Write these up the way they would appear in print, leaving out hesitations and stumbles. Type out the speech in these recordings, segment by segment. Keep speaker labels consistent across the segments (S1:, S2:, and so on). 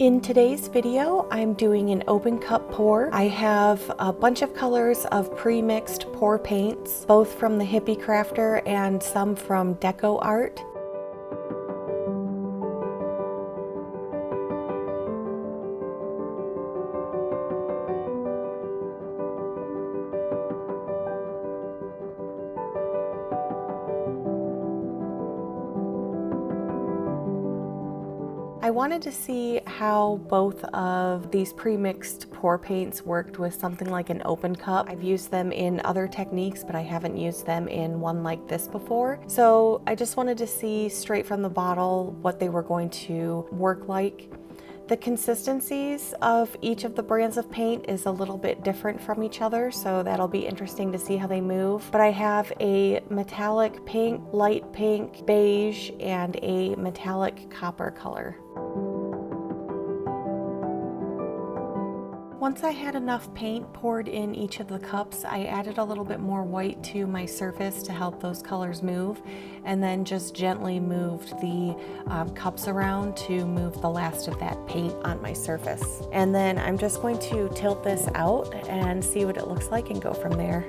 S1: In today's video, I'm doing an open cup pour. I have a bunch of colors of pre-mixed pour paints, both from the Hippie Crafter and some from Deco Art. I wanted to see how both of these pre-mixed pour paints worked with something like an open cup. I've used them in other techniques, but I haven't used them in one like this before. So I just wanted to see straight from the bottle what they were going to work like. The consistencies of each of the brands of paint is a little bit different from each other, so that'll be interesting to see how they move. But I have a metallic pink, light pink, beige, and a metallic copper color. Once I had enough paint poured in each of the cups, I added a little bit more white to my surface to help those colors move, and then just gently moved the cups around to move the last of that paint on my surface. And then I'm just going to tilt this out and see what it looks like and go from there.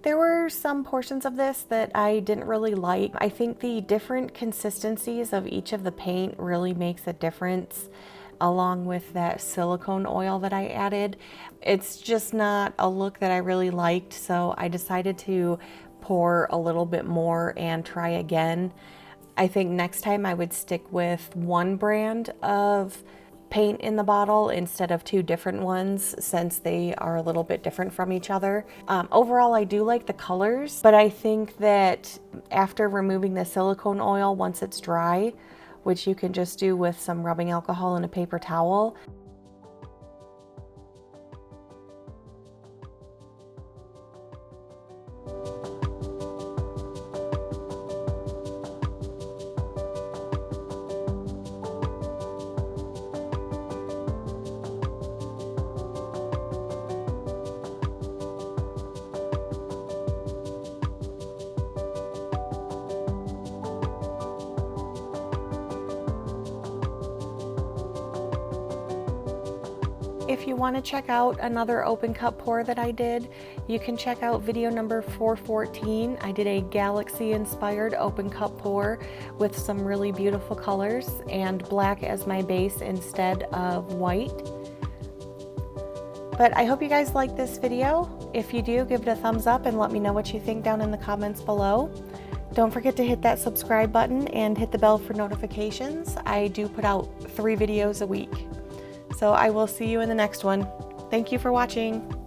S1: There were some portions of this that I didn't really like. I think the different consistencies of each of the paint really makes a difference, along with that silicone oil that I added. It's just not a look that I really liked, so I decided to pour a little bit more and try again. I think next time I would stick with one brand of paint in the bottle instead of two different ones, since they are a little bit different from each other. Overall, I do like the colors, but I think that after removing the silicone oil, once it's dry, which you can just do with some rubbing alcohol and a paper towel, If you want to check out another open cup pour that I did, you can check out video number 414. I did a galaxy inspired open cup pour with some really beautiful colors and black as my base instead of white. But I hope you guys like this video. If you do, give it a thumbs up and let me know what you think down in the comments below. Don't forget to hit that subscribe button and hit the bell for notifications. I do put out 3 videos a week. So I will see you in the next one. Thank you for watching.